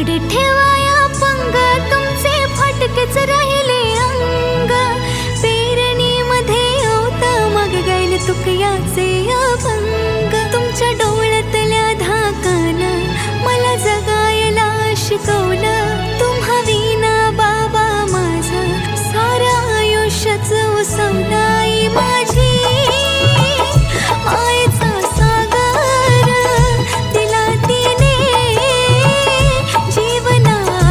पुढे ठेवाया पंग, तुमचे फाटकेच राहिले अंग. पेरणीमध्ये होत मग गाईल तुकयाचे अभंग. तुमच्या डोळ्यातल्या धाकानं मला जगायला शिकवलं. तुम्हा विना बाबा माझं सारं आयुष्यच उसवलं. आई माझी मायेचा सागर दिला तिने जीवनाला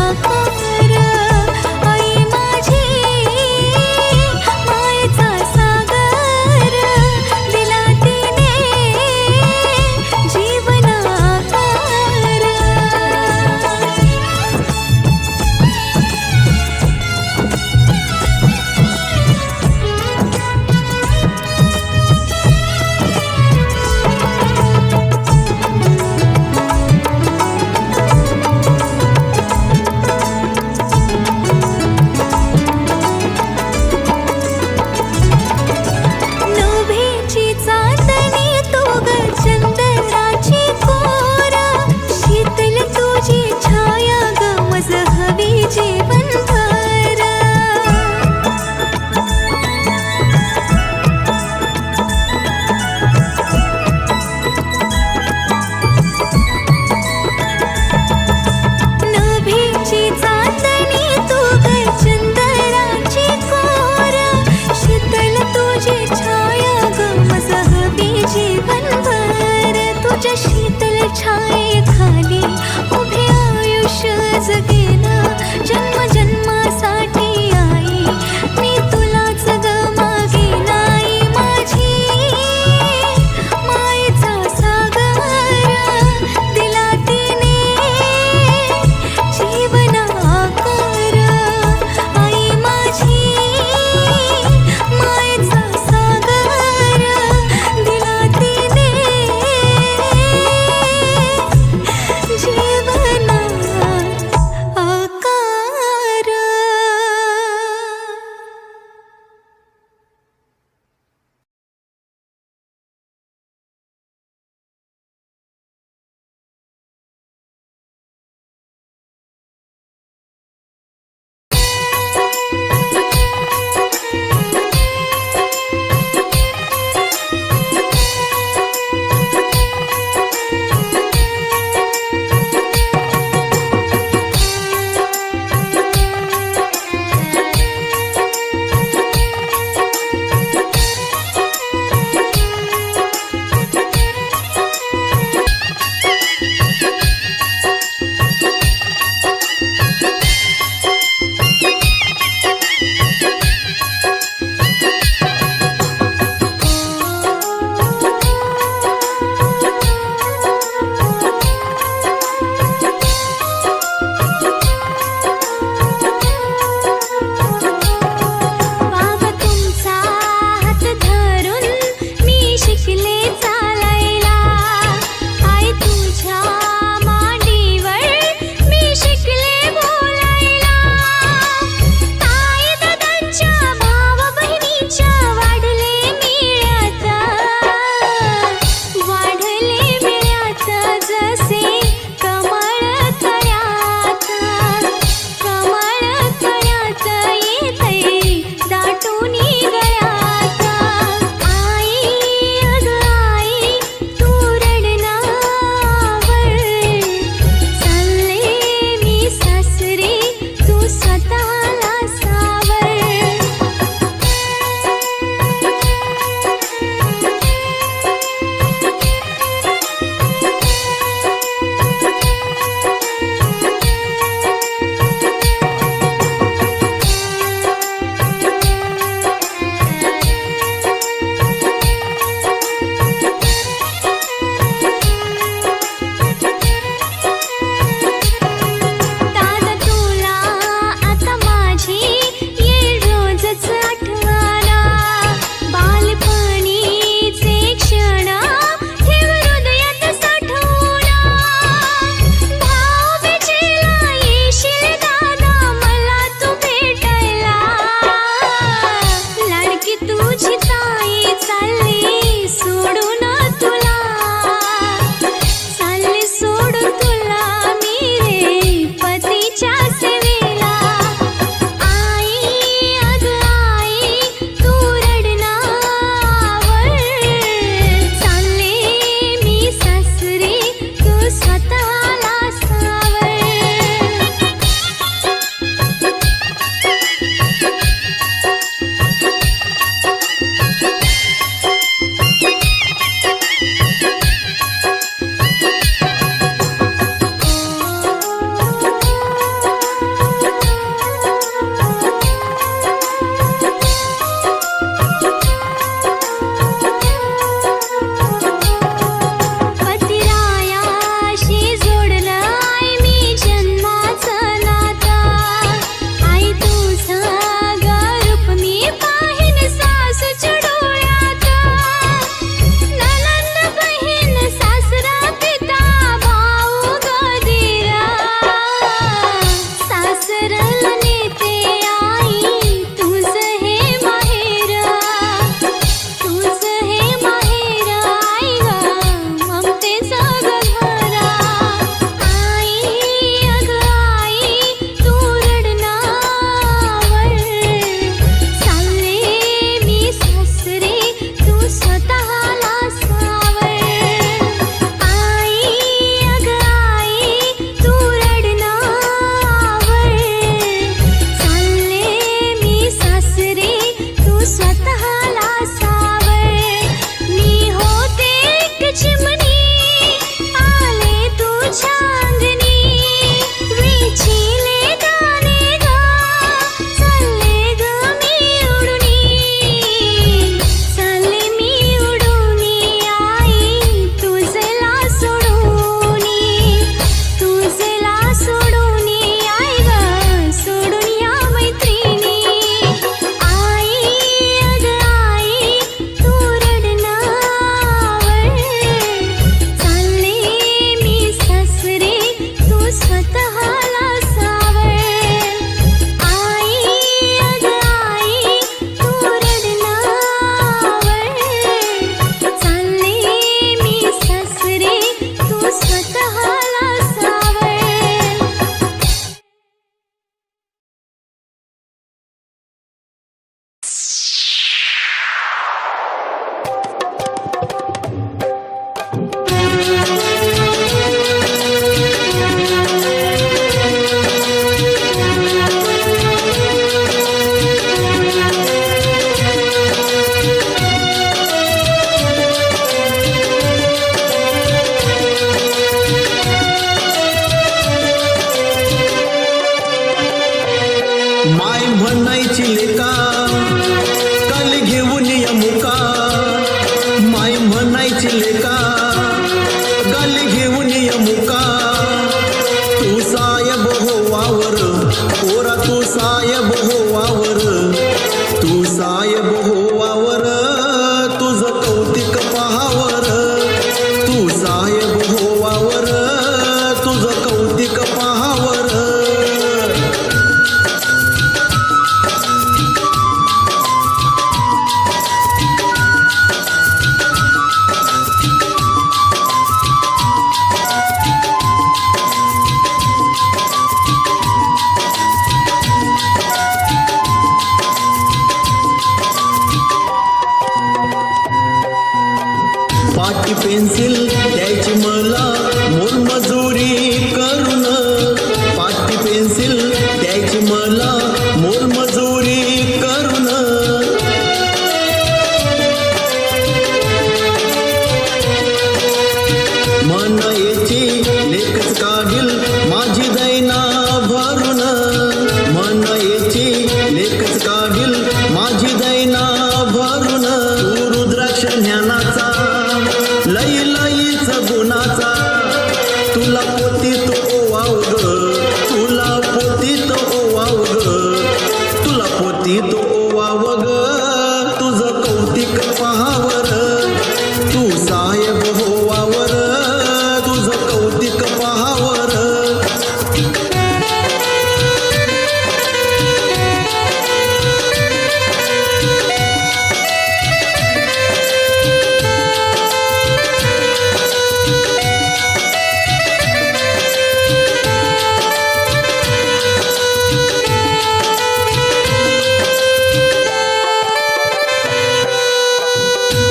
म्हणायची लेका काल घेऊन या मुका माय म्हणायची लेका काल घेऊन या मुका तू साहेब हो वावर पोरा तू साहेब हो वावर तू साहेब हो वावर तुझं कौतिक पहावर तू साहेब हो वावर तुझं कौतिक पहावर पाटी पेन्सिल द्यायची मला मोलमजुरी करून पाटी पेन्सिल द्यायची मला मोलमजुरी करून म्हणायची लेकच काढील माझी दैना भरून म्हणायची लेकच काढील माझी दैना भरून तू रुद्राक्ष ज्ञानाचा लई लईच गुणाचा तुला पोती तो ओवाव ग तुला पोती तो ओवाव ग तुला पोती तो ओवाव ग तुझं कौतिक पहावर तू साहेब होवावर तुझं कौतिक पहावर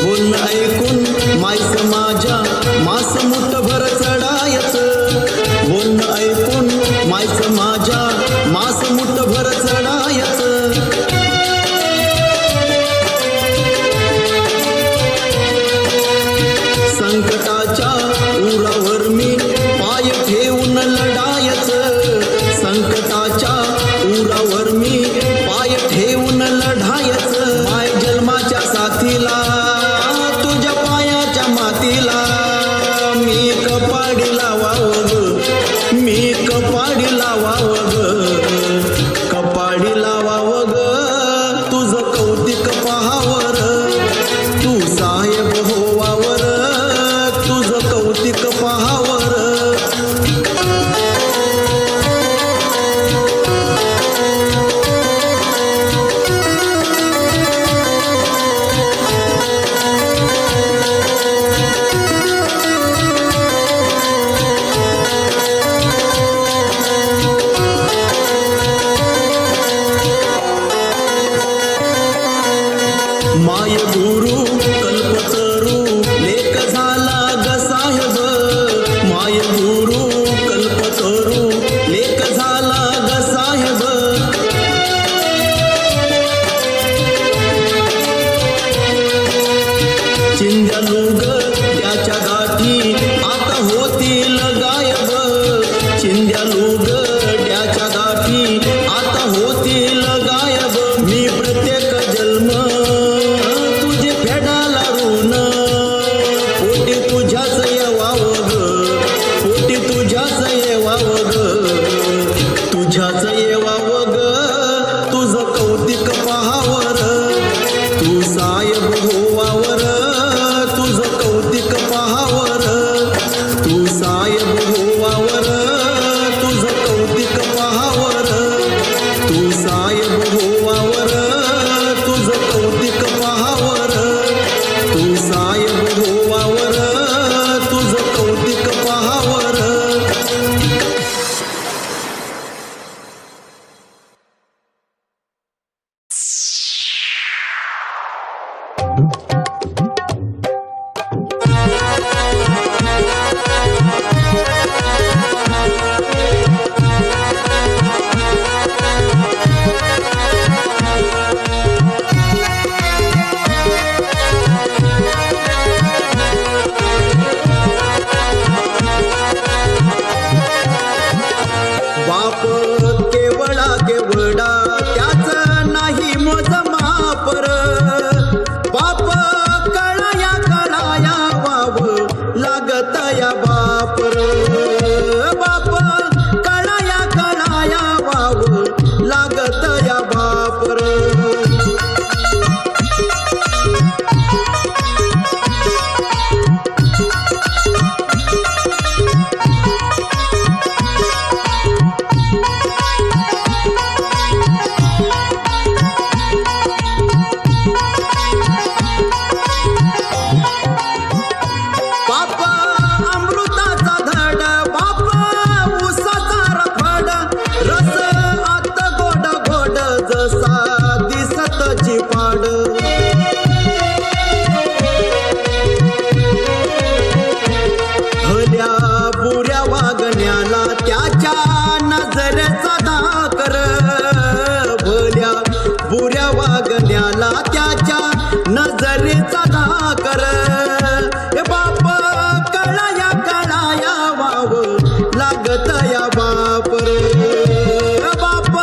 बोलणं ऐकून मायस माझ्या मास मुठभर चढायचं बोलणं ऐकून मायस माझ्या मास मुठभर चढायचं संकटाच्या उरावर मी पाय ठेवून लढायचं संकटाच्या उरावर मी पाय ठेवून लढायचं माय जन्माच्या साथीला तुझ्या पायाच्या मातीला मी कपाडी लावाव ग मी कपाडी लावाव ग कपाडी लावाव ग तुझं कौतिक पहावर तू साहेब होवावर तुझं कौतिक पहावर माय गुरु कल्पतरू लेक झाला ग साहेब माय गुरु कल्पतरू लेक झाला ग साहेब चिंध्यालू ग त्याच्या गाठी आता होतील गायब चिंध्यालू ग त्याच्या गाठी आता होतील गायब मी प्रत्येक जन्म तुझे फेडाला ऋण पोटी तुझ्याच येवाव ग पोटी तुझ्याच येवाव ग तुझ्याच येवाव ग तुझं कौतिक पहावर तू साहेब होवावर तुझं कौतिक पहावर तू साहेब होवावर तुझं कौतिक पहावर तू साहेब होवावर तुझं कौतिक पहावर तू साहेब होवावर तुझं कौतिक पहावर बाप केवळा केवढा त्याच नाही बुऱ्या वागण्याला त्याच्या नजरेचा धाकर. हे बाप कळाया कळाया वाव लागत या बापर. बाप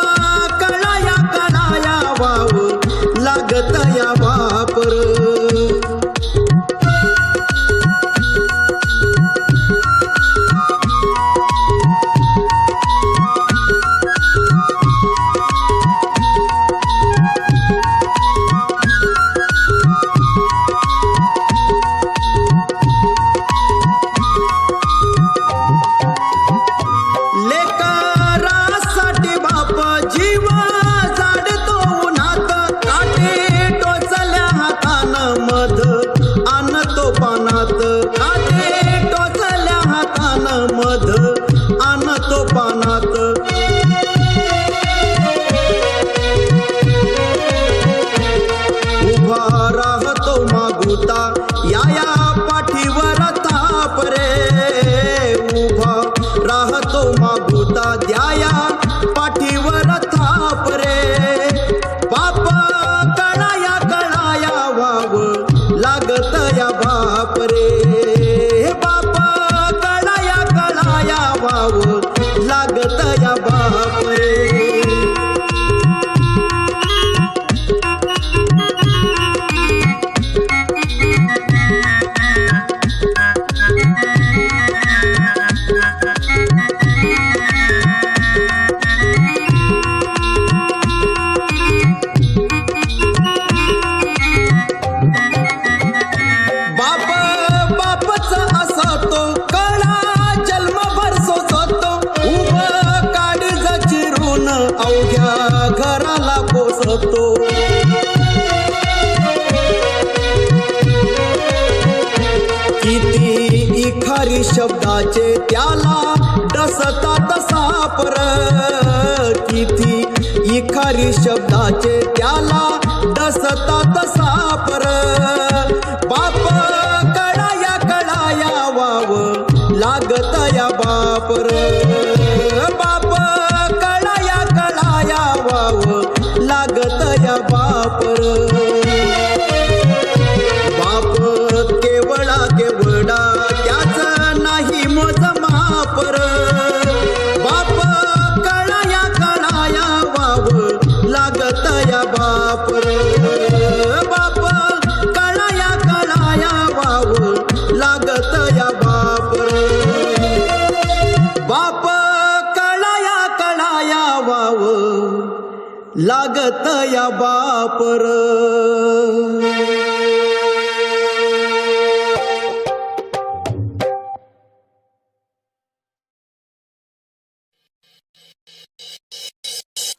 कळाया कळाया वाव लागत या बापर. लेकरासाठी बाप जीव जाडतो उन्हात. काटे टोचल्या हातानं मध आणतो पानात. काटे टोचल्या हातानं मध आणतो पानात. उभा राहतो मागुता या पाठीवर थाप रे. उभा राहतो मागुता द्याया पाठीवर थाप रे. बाप कळाया कळाया वाव लागत या बाप रे. बाप कळाया कळाया वाव लागत या बाप रे. बाप बापच असतो कळा जन्मभर सोसतो. उभं काळीज चिरून अवघ्या घराला पोसतो. किती इखारी शब्दाचे त्याला डसतात सापर. किती इखारी शब्दाचे त्याला डसतात सापर. बाप कळाया कळाया वाव लागत या बापर. बाप कळाया कळाया वाव लागत या बापर. बाप केवळा केवळा त्याच नाही मोज मापर. बाप कळाया कळाया वाव लागत या बापर. बाप कळाया कळाया वाव लागत या बापर. बाप कळाया कळाया वाव लागत या बापर.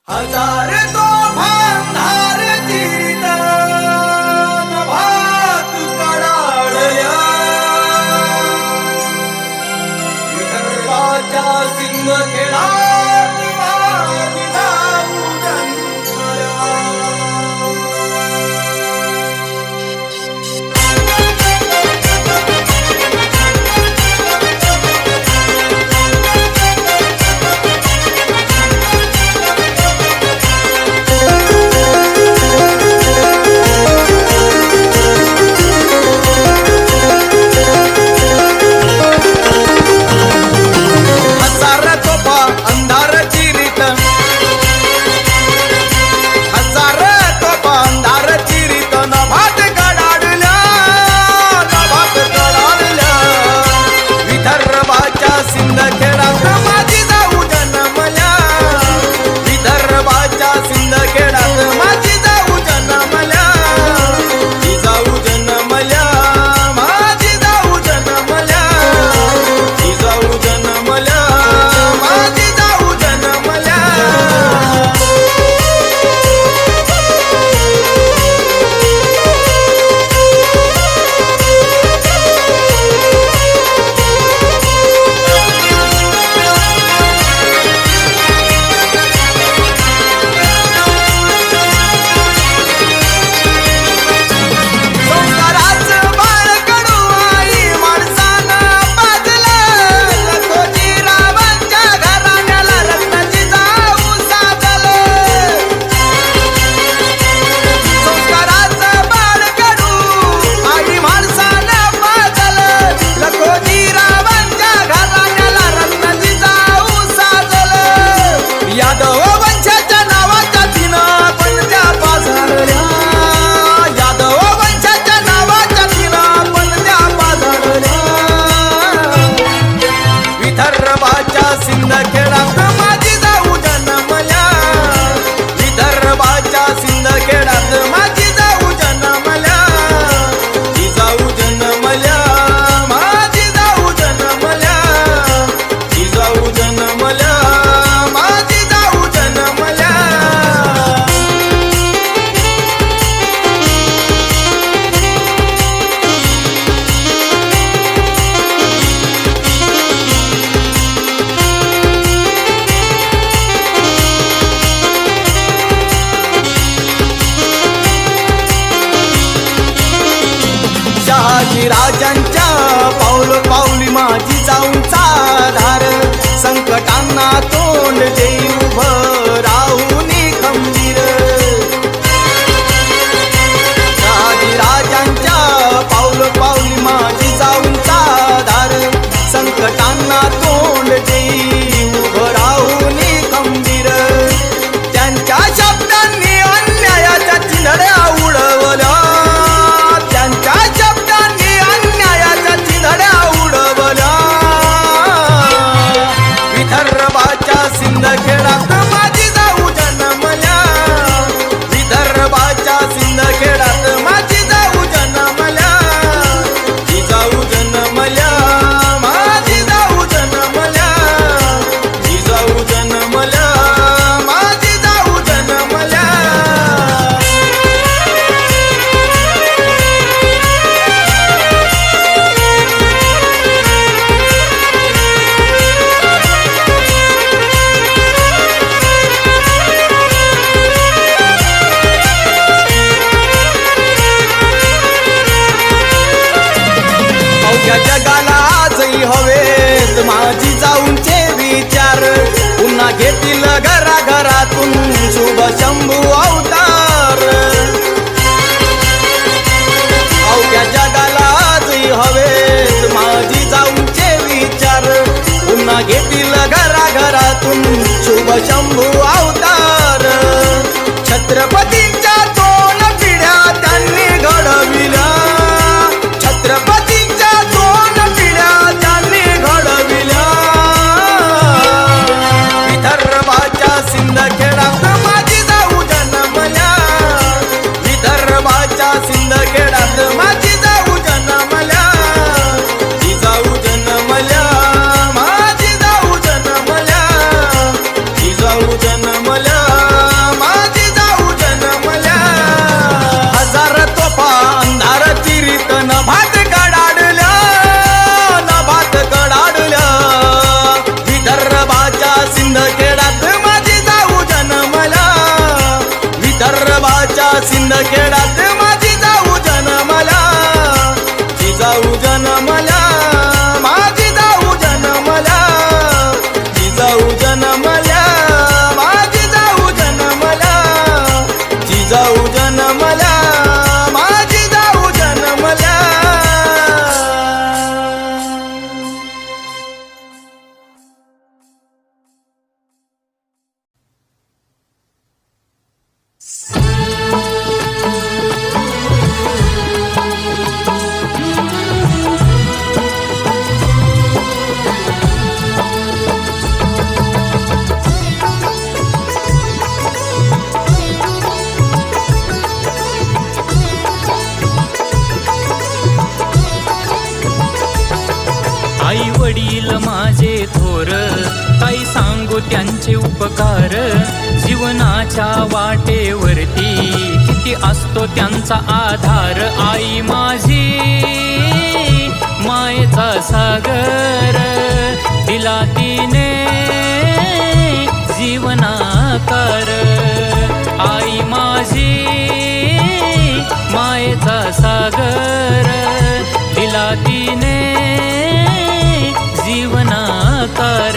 हजार तो भांडार कीर्तन भात कडाळया. विदर्भाच्या सिंहखेडात वाजी जाऊ जन्मला. राजांच्या पाऊल पाऊली माझी जाऊनचा धार संकटांना तोंड देई उभं राहून खंबीर राजांच्या पाऊल पाऊली माझी जाऊनचा धार संकटांना तोंड देई उभं राहून खंबीर त्यांच्या शब्दांनी अन्यायाच्या चिंधड्या उडवल्या त्यांच्या शब्दांनी अन्यायाच्या चिंधड्या उडवल्या विदर्भाच्या सिंदखेडात माझी जाऊ जन्मल्या विदर्भाच्या सिंदखेडात माझी जाऊ जन्मल्या ही जाऊ जन्मल्या माझी जाऊ जन्मल्या ही जाऊ जन्मल्या माझी जाऊ जन्मल्या अवघ्या जगाला आजही हवेत माझी जाऊनचे विचार पुन्हा घेतील घराघरातून शुभ शंभू अवतार अवघ्या जगाला आजही हवेत माझी जाऊनचे विचार पुन्हा घेतील घराघरातून शुभ शंभू अवतार छत्रपतींच्या दोन पिढ्या त्यांनी घडविल्या छत्रपतींच्या दोन पिढ्या त्यांनी घडविल्या विदर्भाच्या सिंदखेडात माझी जाऊ जन्मल्या विदर्भाच्या सिंदखेडात माझी जाऊ जन्मल्या ही जाऊ जन्मल्या माझी जाऊ जन्मल्या ही जाऊ जन्मल्या माझी जाऊ जन्मल्या हजार तोफा अंधार चिरीत नभात कडाडल्या नभात कडाडल्या विदर्भाच्या सिंदखेडात माझी जाऊ जन्मल्या विदर्भाच्या सिंदखेडात माझी जाऊ जन्मल्या ही जाऊ जन्मल्या माझी जाऊ जन्मल्या ही जाऊ जन्मल्या माझी जाऊ जन्मल्या ही जाऊ जन्मल्या माझी जाऊ जन्मल्या आई वडील माझे थोर काही सांगू त्यांचे उपकार जीवनाच्या वाटेवरती किती असतो त्यांचा आधार आई माझी मायेचा सागर दिला तिने जीवनाकार आई माझी मायेचा सागर दिला तिने जीवनाकार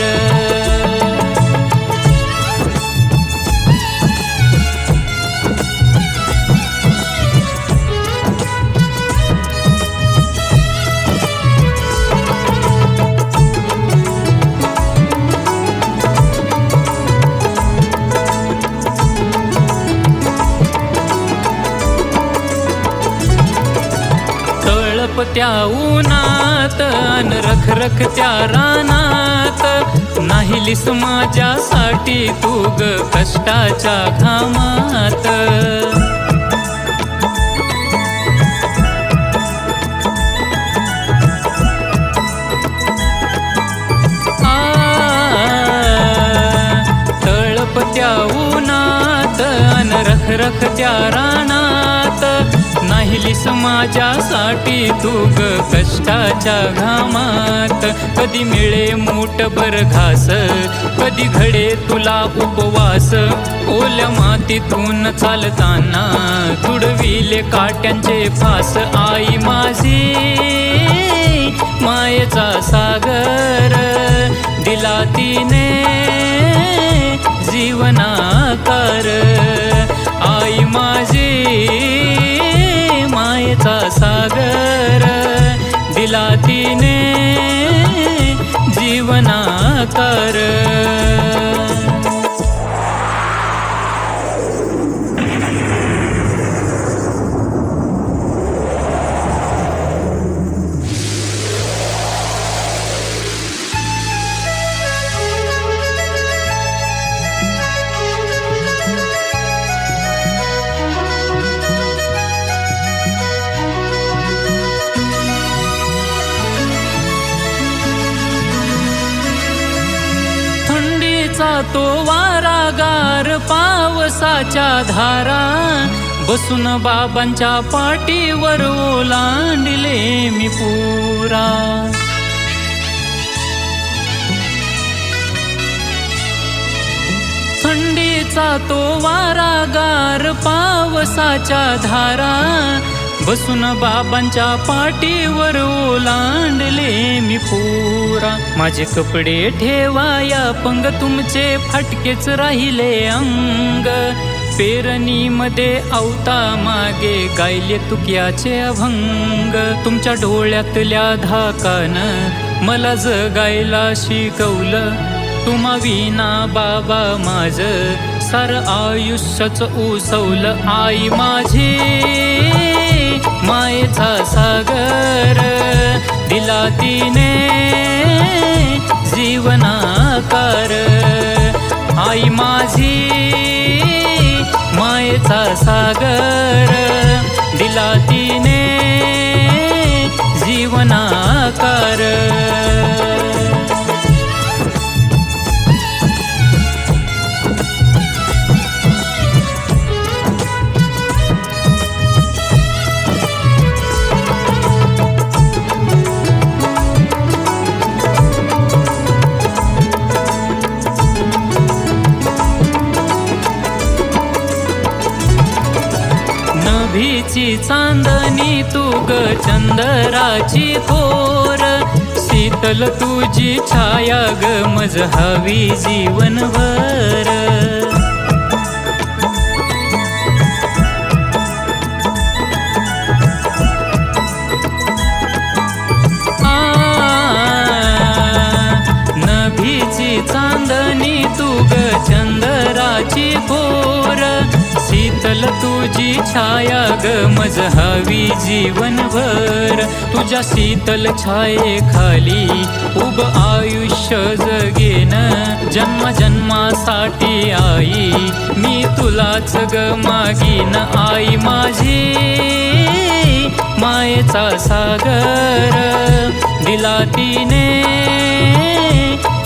त्या उन्हात अन रखरख त्या रानात नाहीलीस माझ्यासाठी तू ग कष्टाच्या घामात तळप त्या उन्हात अन रखरख त्या रानात नाहीलीस माझ्यासाठी तू ग कष्टाच्या घामात. कधी मिळे मूठभर घास, कधी घडे तुला उपवास. ओल्या मातीतून चालताना तुडविले काट्यांचे फास. आई माझी मायेचा सागर दिला तिने जीवनाकार. आई माझी मायेचा सागर दिला तिने जीवनाकार. तो वारागार पावसाच्या धारा बसून बाबांच्या पाठीवर ओलांडले मी पुरा. थंडीचा तो वारागार पावसाच्या धारा बसून बाबांच्या पाठीवर ओलांडले मी पुरा. माझे कपडे ठेवाया पंग तुमचे फाटकेच राहिले अंग. पेरणीमध्ये आवता मागे गायले तुक्याचे अभंग. तुमच्या डोळ्यातल्या धाकानं मला जगायला शिकवलं. तुम्हा विना बाबा माझं सार आयुष्यच उसवलं. आई माझी मायेचा सागर दिला तिने जीवनाकार. आई माझी मायेचा सागर दिला तिने जीवनाकार. नभीची चांदणी तू ग चंदराची थोर. शीतल तुझी छाया ग मज हवी जीवनभर. नभीची चांदणी तू ग चंदराची थोर. शीतल तुझी छाया ग मज हवी जीवनभर. तुझ्या शीतल छाये खाली उभ आयुष्य जगेन. जन्मासाठी आई मी तुलाच ग मागीन. आई माझी मायेचा सागर दिला तिने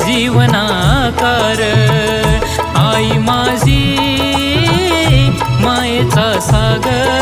जीवनाकार. आई माझी मायेचा सागर